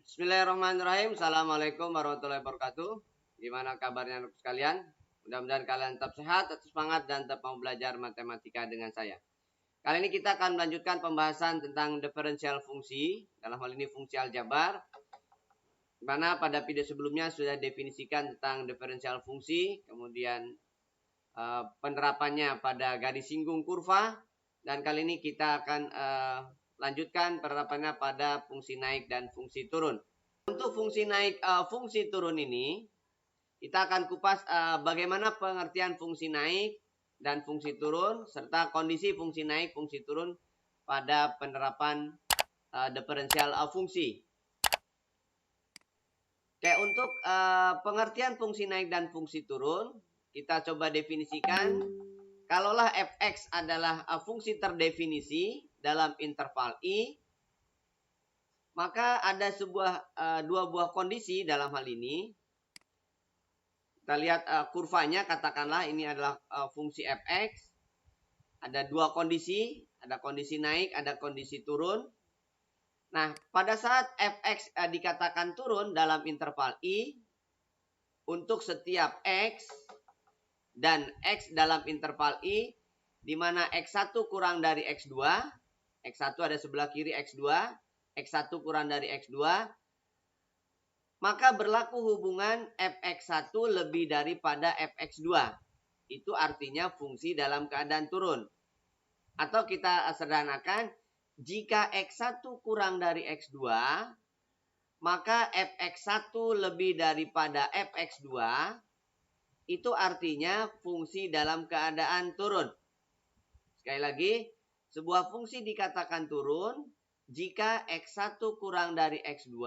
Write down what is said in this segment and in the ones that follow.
Bismillahirrahmanirrahim. Assalamualaikum warahmatullahi wabarakatuh. Gimana kabarnya anak sekalian? Mudah-mudahan kalian tetap sehat, tetap semangat, dan tetap mau belajar matematika dengan saya. Kali ini kita akan melanjutkan pembahasan tentang diferensial fungsi, dalam hal ini fungsi aljabar. Di mana pada video sebelumnya sudah definisikan tentang diferensial fungsi, kemudian penerapannya pada garis singgung kurva, dan kali ini kita akan lanjutkan penerapannya pada fungsi naik dan fungsi turun. Untuk fungsi naik, fungsi turun ini, kita akan kupas bagaimana pengertian fungsi naik dan fungsi turun, serta kondisi fungsi naik, fungsi turun pada penerapan diferensial fungsi. Oke, untuk pengertian fungsi naik dan fungsi turun, kita coba definisikan. Kalaulah fx adalah fungsi terdefinisi dalam interval i, maka ada dua buah kondisi dalam hal ini. Kita lihat kurvanya, katakanlah ini adalah fungsi fx. Ada dua kondisi, ada kondisi naik, ada kondisi turun. Nah, pada saat fx dikatakan turun dalam interval i, untuk setiap x dan x dalam interval i, di mana x1 kurang dari x2, x1 ada sebelah kiri x2, x1 kurang dari x2, maka berlaku hubungan fx1 lebih daripada fx2. Itu artinya fungsi dalam keadaan turun. Atau kita sederhanakan, jika x1 kurang dari x2, maka fx1 lebih daripada fx2, itu artinya fungsi dalam keadaan turun. Sekali lagi, sebuah fungsi dikatakan turun jika x1 kurang dari x2,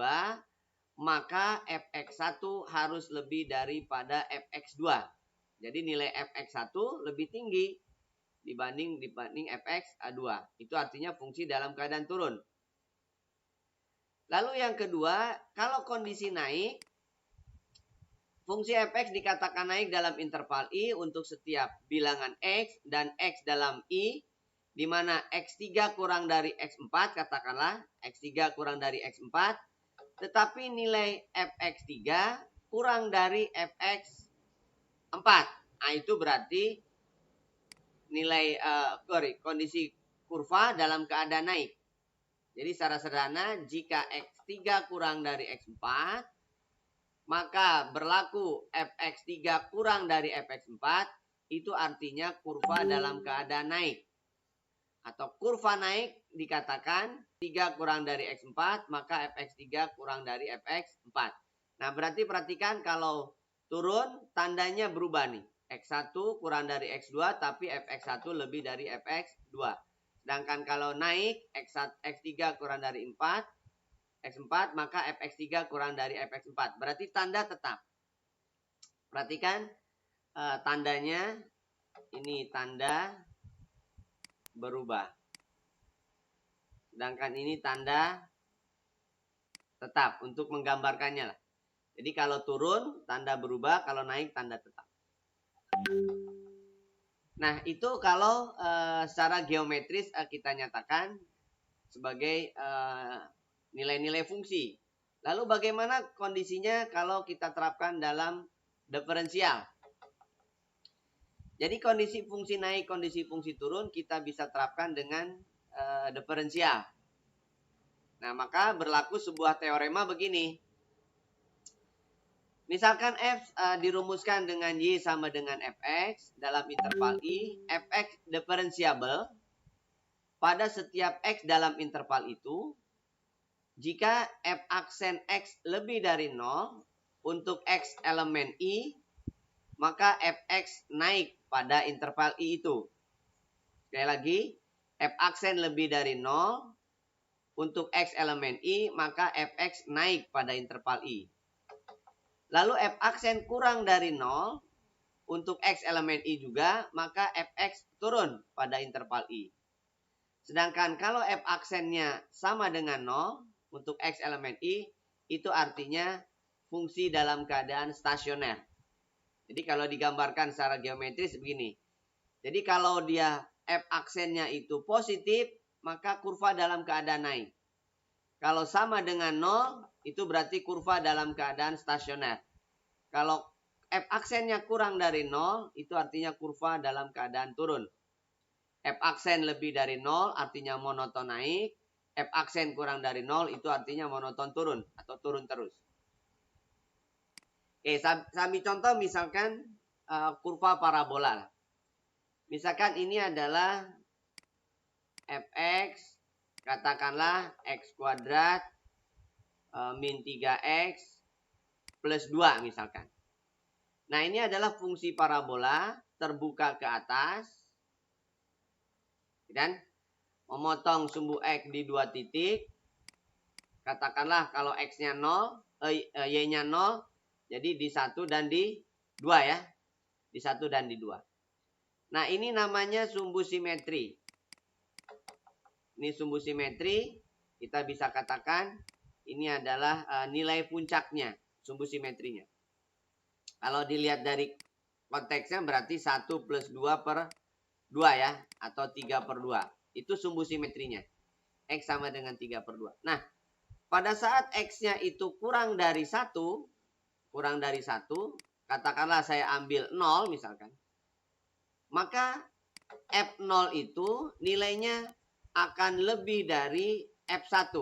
maka fx1 harus lebih daripada fx2. Jadi nilai fx1 lebih tinggi dibanding fx2. Itu artinya fungsi dalam keadaan turun. Lalu yang kedua, kalau kondisi naik, fungsi fx dikatakan naik dalam interval i untuk setiap bilangan x dan x dalam i, di mana x3 kurang dari x4, katakanlah x3 kurang dari x4, tetapi nilai fx3 kurang dari fx4. Nah, itu berarti nilai kondisi kurva dalam keadaan naik. Jadi secara sederhana, jika x3 kurang dari x4, maka berlaku fx3 kurang dari fx4, itu artinya kurva dalam keadaan naik. Atau kurva naik dikatakan 3 kurang dari x4, maka fx3 kurang dari fx4. Nah, berarti perhatikan kalau turun tandanya berubah nih. x1 kurang dari x2, tapi fx1 lebih dari fx2. Sedangkan kalau naik x3 kurang dari 4, x4, maka fx3 kurang dari fx4. Berarti tanda tetap. Perhatikan tandanya, ini tanda berubah. Sedangkan ini tanda tetap untuk menggambarkannya lah. Jadi kalau turun tanda berubah, kalau naik tanda tetap. Nah, itu kalau secara geometris kita nyatakan sebagai nilai-nilai fungsi. Lalu bagaimana kondisinya kalau kita terapkan dalam diferensial? Jadi kondisi fungsi naik, kondisi fungsi turun kita bisa terapkan dengan diferensial. Nah, maka berlaku sebuah teorema begini. Misalkan f dirumuskan dengan y sama dengan fx dalam interval i, fx diferensiabel pada setiap x dalam interval itu jika f aksen x lebih dari 0 untuk x elemen i, maka fx naik pada interval i itu. Sekali lagi, f aksen lebih dari 0 untuk x elemen i, maka fx naik pada interval i. Lalu f aksen kurang dari 0 untuk x elemen i juga, maka fx turun pada interval i. Sedangkan kalau f aksennya sama dengan 0 untuk x elemen i, itu artinya fungsi dalam keadaan stasioner. Jadi kalau digambarkan secara geometris begini. Jadi kalau dia f aksennya itu positif, maka kurva dalam keadaan naik. Kalau sama dengan 0, itu berarti kurva dalam keadaan stasioner. Kalau F aksennya kurang dari 0, itu artinya kurva dalam keadaan turun. F aksen lebih dari 0, artinya monoton naik. F aksen kurang dari 0, itu artinya monoton turun atau turun terus. Oke, sambil contoh misalkan kurva parabola. Misalkan ini adalah fx, katakanlah x kuadrat min 3x plus 2 misalkan. Nah, ini adalah fungsi parabola terbuka ke atas. Dan memotong sumbu x di 2 titik. Katakanlah kalau x-nya 0, y-nya 0, jadi di 1 dan di 2 ya. Di 1 dan di 2. Nah, ini namanya sumbu simetri. Ini sumbu simetri, kita bisa katakan ini adalah nilai puncaknya, sumbu simetrinya. Kalau dilihat dari konteksnya berarti 1 plus 2 per 2 ya, atau 3 per 2. Itu sumbu simetrinya. X sama dengan 3 per 2. Nah, pada saat X-nya itu kurang dari 1, katakanlah saya ambil 0 misalkan. Maka F0 itu nilainya akan lebih dari F1.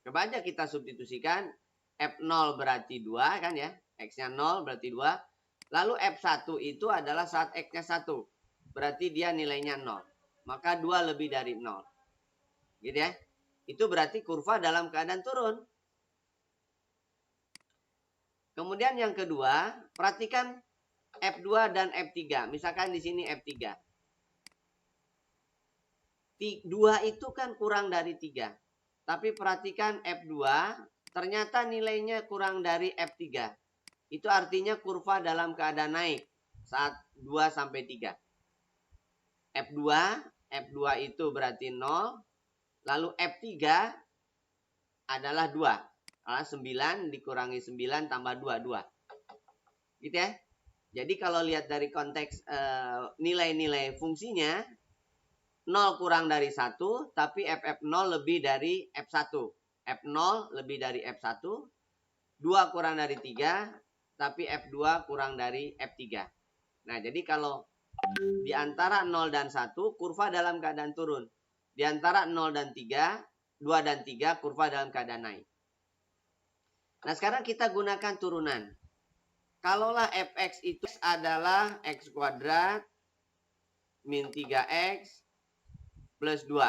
Coba aja kita substitusikan. F0 berarti 2 kan ya. X-nya 0 berarti 2. Lalu F1 itu adalah saat X-nya 1. Berarti dia nilainya 0. Maka 2 lebih dari 0. Gitu ya. Itu berarti kurva dalam keadaan turun. Kemudian yang kedua, perhatikan F2 dan F3. Misalkan di sini F3. 2 itu kan kurang dari 3. Tapi perhatikan F2, ternyata nilainya kurang dari F3. Itu artinya kurva dalam keadaan naik saat 2 sampai 3. F2 itu berarti 0. Lalu F3 adalah 2. 9 dikurangi 9 tambah 2, 2. Gitu ya. Jadi kalau lihat dari konteks nilai-nilai fungsinya, 0 kurang dari 1, tapi FF0 lebih dari F1. F0 lebih dari F1. 2 kurang dari 3, tapi F2 kurang dari F3. Nah, jadi kalau di antara 0 dan 1, kurva dalam keadaan turun. Di antara 0 dan 3, 2 dan 3, kurva dalam keadaan naik. Nah, sekarang kita gunakan turunan. Kalaulah fx itu adalah x kuadrat min 3x plus 2.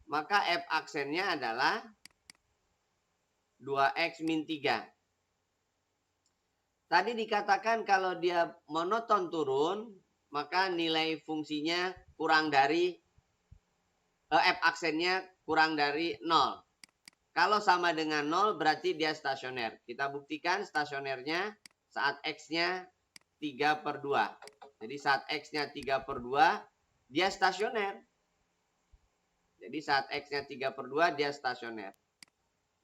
Maka f aksennya adalah 2x min 3. Tadi dikatakan kalau dia monoton turun, maka nilai fungsinya kurang dari, f aksennya kurang dari 0. Kalau sama dengan 0 berarti dia stasioner. Kita buktikan stasionernya saat x-nya 3 per 2. Jadi saat x-nya 3 per 2, dia stasioner. Jadi saat X-nya 3 per 2 dia stasioner.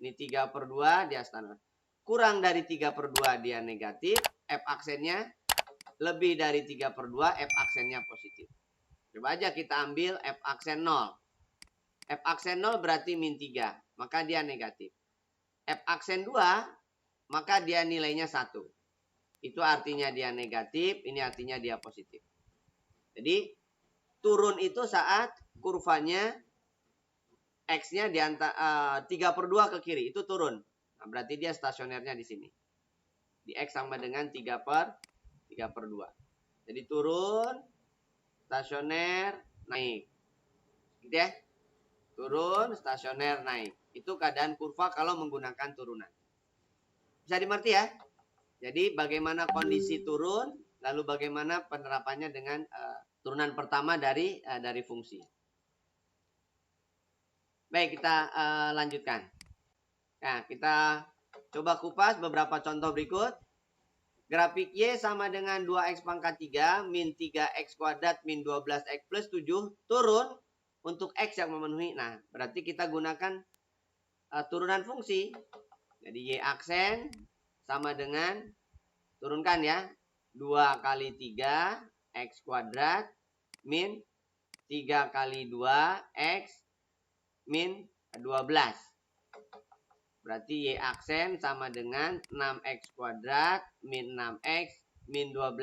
Ini 3 per 2 dia stasioner. Kurang dari 3 per 2 dia negatif. F aksennya lebih dari 3 per 2. F aksennya positif. Coba aja kita ambil F aksen 0. F aksen 0 berarti min 3. Maka dia negatif. F aksen 2 maka dia nilainya 1. Itu artinya dia negatif. Ini artinya dia positif. Jadi turun itu saat kurvanya X-nya di antara 3 per 2 ke kiri. Itu turun. Nah, berarti dia stasionernya di sini. Di X sama dengan 3 per 2. Jadi turun, stasioner, naik. Gitu ya. Turun, stasioner, naik. Itu keadaan kurva kalau menggunakan turunan. Bisa dimengerti ya? Jadi bagaimana kondisi turun, lalu bagaimana penerapannya dengan turunan pertama dari fungsi. Baik, kita lanjutkan. Nah, kita coba kupas beberapa contoh berikut. Grafik Y sama dengan 2X pangkat 3 min 3X kuadrat min 12X plus 7 turun untuk X yang memenuhi. Nah, berarti kita gunakan turunan fungsi. Jadi Y aksen sama dengan, turunkan ya, 2 kali 3 X kuadrat min 3 kali 2 X min 12. Berarti Y aksen sama dengan 6X kuadrat min 6X min 12.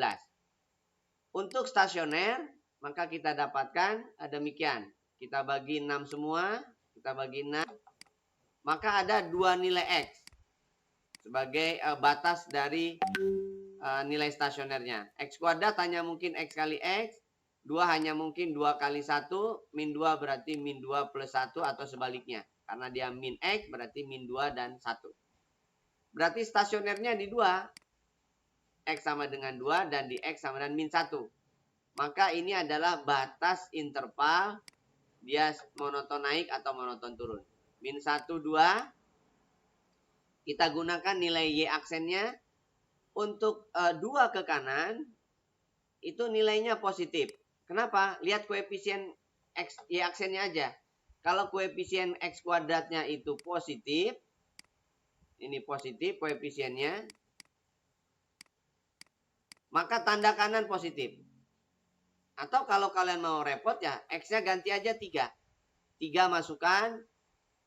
Untuk stasioner, maka kita dapatkan demikian. Kita bagi 6 semua, kita bagi 6. Maka ada 2 nilai X sebagai batas dari nilai stasionernya. X kuadrat hanya mungkin X kali X. 2 hanya mungkin 2 kali 1. Min 2 berarti min 2 plus 1 atau sebaliknya. Karena dia min X berarti min 2 dan 1. Berarti stasionernya di 2. X sama dengan 2 dan di X sama dengan min 1. Maka ini adalah batas interval dia monoton naik atau monoton turun. Min 1, 2. Kita gunakan nilai Y aksennya. Untuk 2 ke kanan, itu nilainya positif. Kenapa? Lihat koefisien X, Y aksennya aja. Kalau koefisien X kuadratnya itu positif, ini positif koefisiennya, maka tanda kanan positif. Atau kalau kalian mau repot ya, X-nya ganti aja 3. 3 masukkan,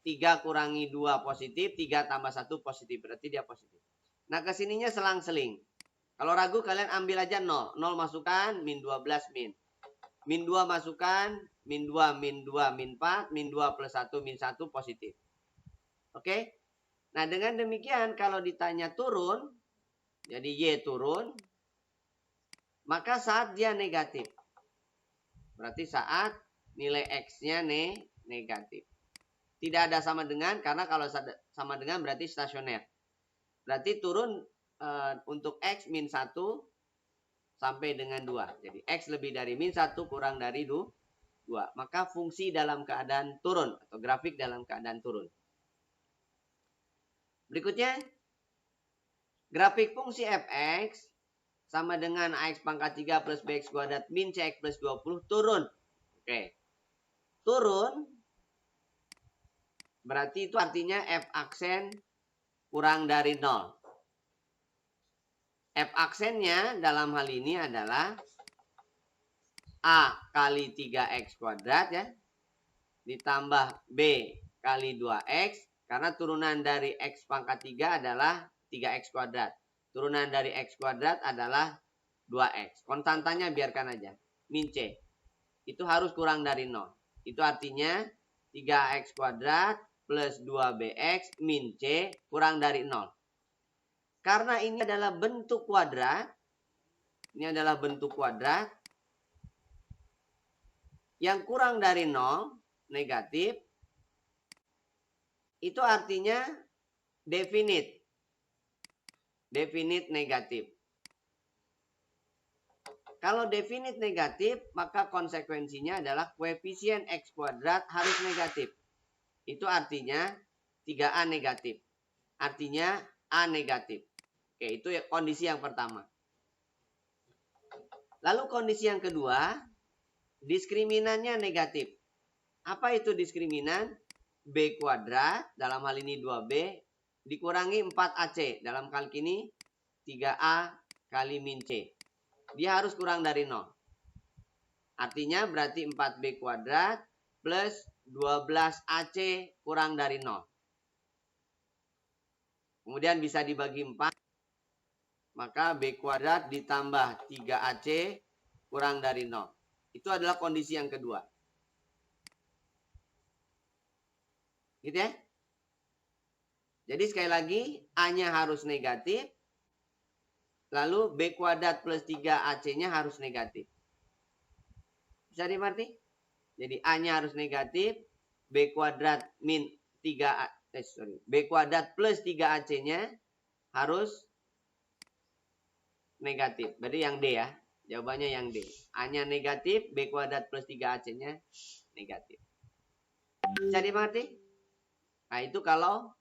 3 kurangi 2 positif, 3 tambah 1 positif. Berarti dia positif. Nah kesininya selang-seling. Kalau ragu kalian ambil aja 0. 0 masukkan, min 12 min. Min 2 masukkan, min 2, min 2, min 4, min 2 plus 1, min 1 positif. Oke? Nah dengan demikian kalau ditanya turun, jadi Y turun, maka saat dia negatif. Berarti saat nilai X-nya negatif. Tidak ada sama dengan, karena kalau sama dengan berarti stasioner. Berarti turun untuk X min 1 sampai dengan 2. Jadi X lebih dari min 1 kurang dari 2. Maka fungsi dalam keadaan turun atau grafik dalam keadaan turun. Berikutnya, grafik fungsi fx sama dengan ax pangkat 3 plus bx kuadrat min cx plus 20 turun. Oke. Turun berarti itu artinya f aksen kurang dari 0. F aksennya dalam hal ini adalah A kali 3X kuadrat ya. Ditambah B kali 2X. Karena turunan dari X pangkat 3 adalah 3X kuadrat. Turunan dari X kuadrat adalah 2X. Konstantanya biarkan aja. Min C. Itu harus kurang dari 0. Itu artinya 3X kuadrat plus 2BX min C kurang dari 0. Karena ini adalah bentuk kuadrat. Ini adalah bentuk kuadrat. Yang kurang dari 0, negatif. Itu artinya definite. Definite negatif. Kalau definite negatif, maka konsekuensinya adalah koefisien X kuadrat harus negatif. Itu artinya 3A negatif. Artinya A negatif. Oke, itu kondisi yang pertama. Lalu kondisi yang kedua, diskriminannya negatif. Apa itu diskriminan? B kuadrat, dalam hal ini 2B, dikurangi 4AC. Dalam kali ini 3A kali min C. Dia harus kurang dari 0. Artinya berarti 4B kuadrat plus 12AC kurang dari 0. Kemudian bisa dibagi 4. Maka B kuadrat ditambah 3AC kurang dari 0. Itu adalah kondisi yang kedua. Gitu ya. Jadi sekali lagi, A-nya harus negatif. Lalu B kuadrat plus 3AC-nya harus negatif. Bisa dimengerti? Jadi A-nya harus negatif. B kuadrat min 3, B kuadrat plus 3AC-nya harus negatif. Berarti yang D ya. Jawabannya yang D. A-nya negatif, B kuadrat plus 3AC-nya negatif. Bisa dimengerti? Nah, itu kalau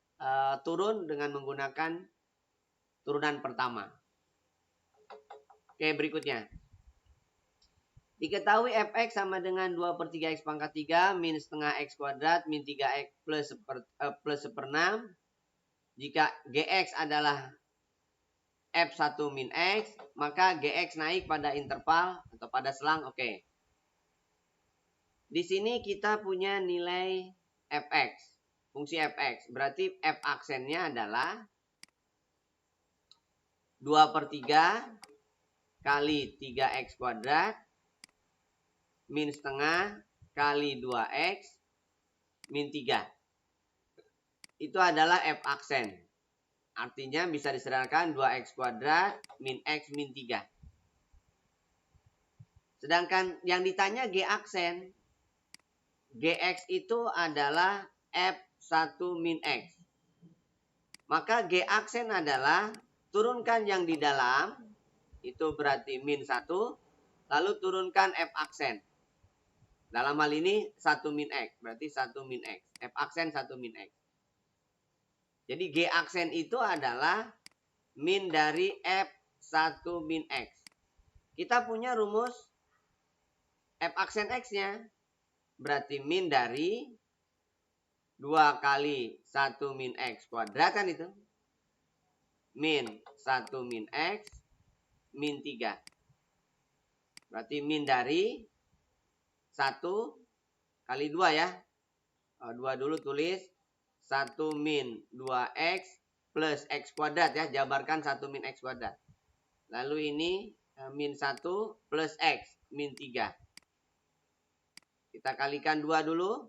turun dengan menggunakan turunan pertama. Oke, berikutnya. Diketahui fx sama dengan 2/3x pangkat 3 min setengah x kuadrat min 3x plus 1/6. Jika gx adalah f1 min x, maka gx naik pada interval atau pada selang. Oke. Di sini kita punya nilai fx. fungsi fx. Berarti f aksennya adalah 2/3 kali 3x kuadrat min setengah kali 2x min 3. Itu adalah f aksen. Artinya bisa disederhanakan 2x kuadrat min x min 3. Sedangkan yang ditanya g aksen. Gx itu adalah f1 min x. Maka g aksen adalah turunkan yang di dalam, itu berarti min 1, lalu turunkan f aksen. Dalam hal ini 1 min x, berarti 1 min x. F aksen 1 min x. Jadi g aksen itu adalah min dari f1 min x. Kita punya rumus f aksen x-nya. Berarti min dari 2 kali 1 min x kuadrat kan itu. Min 1 min x min 3. Berarti min dari 1 kali 2 ya. 2 dulu tulis. 1 min 2x plus x kuadrat ya. Jabarkan 1 min x kuadrat. Lalu ini min 1 plus x min 3. Kita kalikan 2 dulu.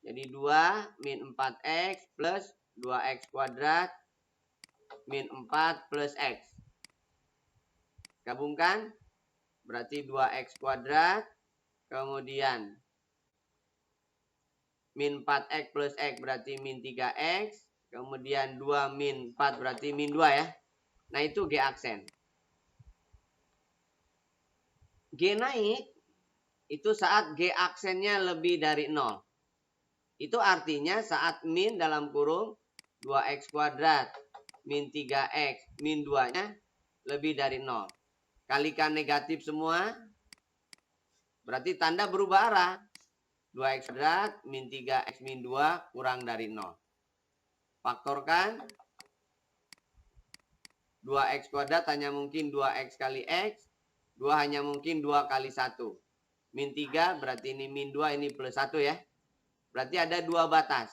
Jadi 2 min 4x plus 2x kuadrat min 4 plus x. Gabungkan. Berarti 2x kuadrat. Kemudian min 4x plus x berarti min 3x. Kemudian 2 min 4 berarti min 2 ya. Nah itu G aksen. G naik. Itu saat G aksennya lebih dari 0. Itu artinya saat min dalam kurung 2x kuadrat min 3x min 2-nya lebih dari 0. Kalikan negatif semua. Berarti tanda berubah arah. 2x kuadrat min 3x min 2 kurang dari 0. Faktorkan. 2x kuadrat hanya mungkin 2x kali x. 2 hanya mungkin 2 kali 1. Min 3 berarti ini min 2 ini plus 1 ya. Berarti ada 2 batas.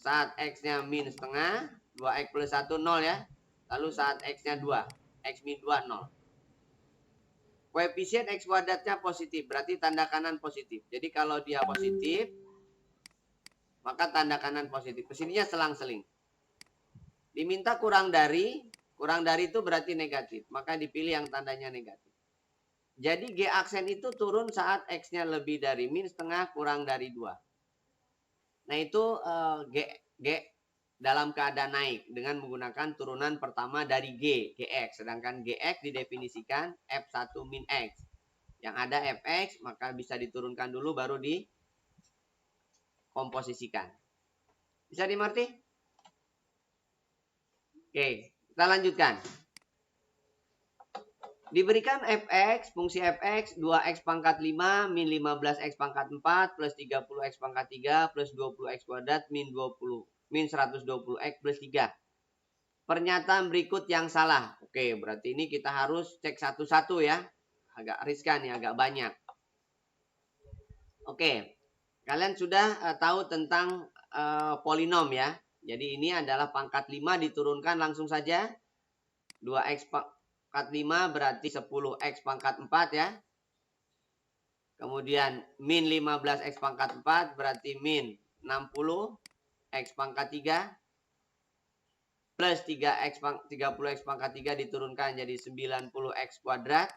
Saat x-nya min setengah, 2x plus 1 0 ya. Lalu saat x-nya 2, x min 2 0. Koefisien x kuadratnya positif, berarti tanda kanan positif. Jadi kalau dia positif, maka tanda kanan positif. Kesininya selang-seling. Diminta kurang dari itu berarti negatif. Maka dipilih yang tandanya negatif. Jadi G aksen itu turun saat X-nya lebih dari min setengah kurang dari 2. Nah itu G dalam keadaan naik dengan menggunakan turunan pertama dari G, Gx. Sedangkan Gx didefinisikan F1 min X. Yang ada Fx maka bisa diturunkan dulu baru dikomposisikan. Bisa dimengerti? Oke, kita lanjutkan. Diberikan fx, fungsi fx 2x pangkat 5 min 15x pangkat 4 plus 30x pangkat 3 plus 20x kuadrat min 120x plus 3. Pernyataan berikut yang salah. Oke, berarti ini kita harus cek satu-satu ya. Agak riskan ya, agak banyak. Oke, kalian sudah tahu tentang polinom ya. Jadi ini adalah pangkat 5 diturunkan langsung saja. 2x pangkat 5 berarti 10x pangkat 4 ya. Kemudian min 15x pangkat 4 berarti min 60x pangkat 3. Plus 30x pangkat 3 diturunkan jadi 90x kuadrat.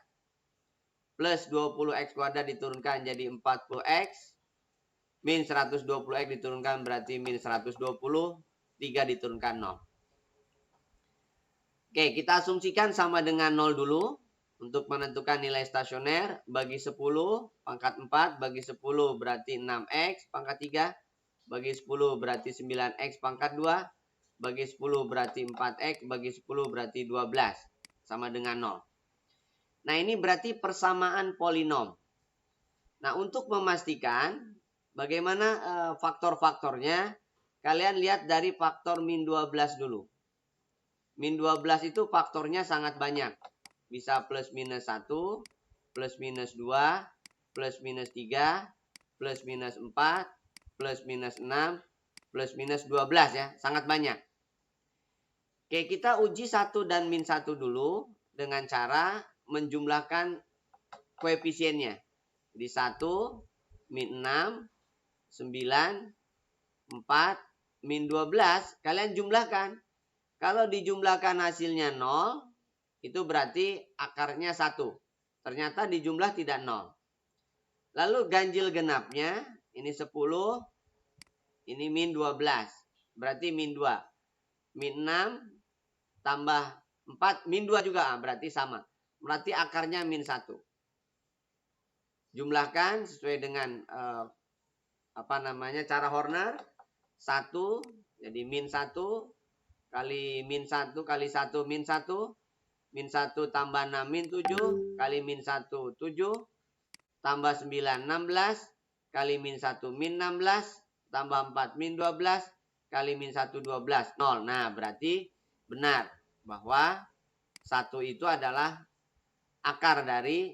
Plus 20x kuadrat diturunkan jadi 40x. Min 120x diturunkan berarti min 120. 3 diturunkan 0. Oke, kita asumsikan sama dengan 0 dulu. Untuk menentukan nilai stasioner. Bagi 10 pangkat 4. Bagi 10 berarti 6x pangkat 3. Bagi 10 berarti 9x pangkat 2. Bagi 10 berarti 4x. Bagi 10 berarti 12. Sama dengan 0. Nah ini berarti persamaan polinom. Nah untuk memastikan bagaimana faktor-faktornya. Kalian lihat dari faktor min 12 dulu. Min 12 itu faktornya sangat banyak. Bisa plus minus 1, plus minus 2, plus minus 3, plus minus 4, plus minus 6, plus minus 12 ya, sangat banyak. Oke, kita uji 1 dan min 1 dulu dengan cara menjumlahkan koefisiennya. Di 1, min 6, 9, 4, min 12. Kalian jumlahkan. Kalau dijumlahkan hasilnya 0, itu berarti akarnya 1. Ternyata dijumlah tidak 0. Lalu ganjil genapnya, ini 10, ini min 12. Berarti min 2. Min 6 tambah 4, min 2 juga, berarti sama. Berarti akarnya min 1. Jumlahkan sesuai dengan cara Horner. 1, jadi min 1 kali min 1 kali 1 min 1. Min 1 tambah 6 min 7 kali min 1 7 tambah 9 16 kali min 1 min 16 tambah 4 min 12 kali min 1 12 0. Nah, berarti benar bahwa 1 itu adalah akar dari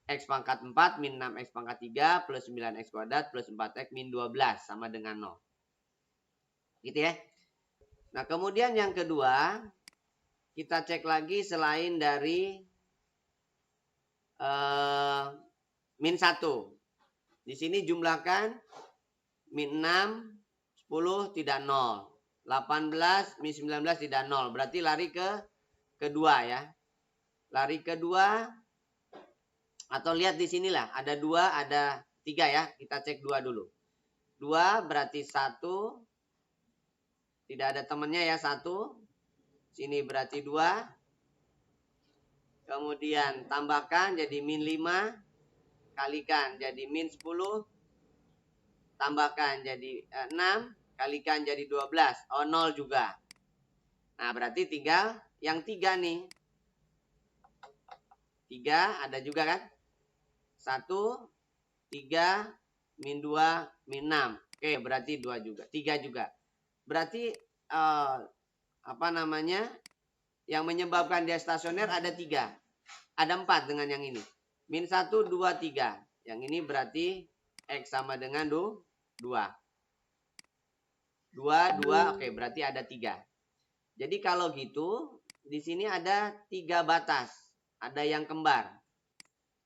X pangkat 4 min 6X pangkat 3 plus 9X kuadrat plus 4X min 12 sama dengan 0. Gitu ya. Nah, kemudian yang kedua, kita cek lagi selain dari min 1. Di sini jumlahkan min 6, 10 tidak 0. 18, min 19 tidak 0. Berarti lari ke kedua ya. Lari kedua, atau lihat di sinilah. Ada 2, ada 3 ya. Kita cek 2 dulu. 2 berarti 1. Tidak ada temannya ya, 1. Sini berarti 2. Kemudian tambahkan jadi min 5. Kalikan jadi min 10. Tambahkan jadi 6. Kalikan jadi 12. Oh, 0 juga. Nah, berarti tinggal yang 3 nih. 3 ada juga kan? 1, 3, min 2, min 6. Oke, berarti 2 juga. 3 juga. Berarti yang menyebabkan dia stasioner ada 3. Ada 4 dengan yang ini. Min 1, 2, 3. Yang ini berarti X sama dengan 2. 2, oke, berarti ada 3. Jadi kalau gitu, di sini ada 3 batas. Ada yang kembar.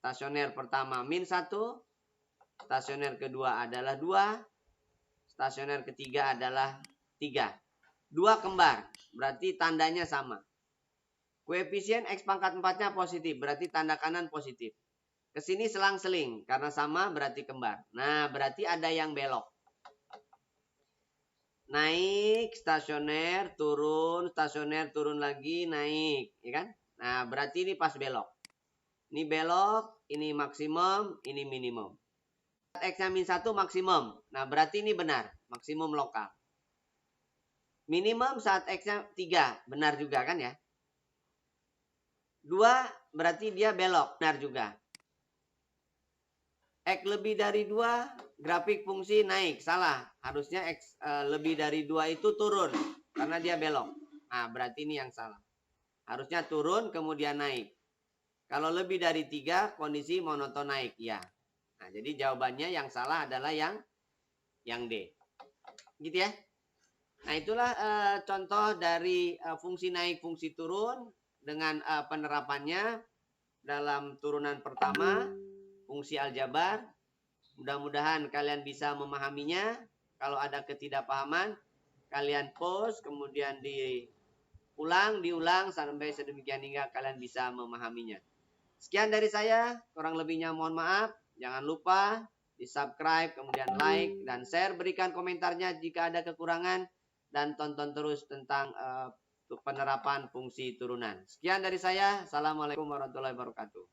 Stasioner pertama min 1. Stasioner kedua adalah 2. Stasioner ketiga adalah 3. 2 kembar. Berarti tandanya sama. Koefisien X pangkat 4-nya positif. Berarti tanda kanan positif. Kesini selang-seling. Karena sama berarti kembar. Nah, berarti ada yang belok. Naik, stasioner, turun lagi, naik. Ya kan? Nah, berarti ini pas belok. Ini belok, ini maksimum, ini minimum. X-nya min 1 maksimum. Nah, berarti ini benar. Maksimum lokal. Minimum saat X-nya 3. Benar juga kan ya? 2 berarti dia belok. Benar juga. X lebih dari 2, grafik fungsi naik. Salah. Harusnya X lebih dari 2 itu turun. Karena dia belok. Nah, berarti ini yang salah. Harusnya turun kemudian naik. Kalau lebih dari 3, kondisi monoton naik. Ya. Nah, jadi jawabannya yang salah adalah yang D. Gitu ya. Nah, itulah contoh dari fungsi naik, fungsi turun dengan penerapannya dalam turunan pertama, fungsi aljabar. Mudah-mudahan kalian bisa memahaminya. Kalau ada ketidakpahaman, kalian post, kemudian diulang sampai sedemikian hingga kalian bisa memahaminya. Sekian dari saya, kurang lebihnya mohon maaf. Jangan lupa di-subscribe, kemudian like dan share. Berikan komentarnya jika ada kekurangan. Dan tonton terus tentang penerapan fungsi turunan. Sekian dari saya. Assalamualaikum warahmatullahi wabarakatuh.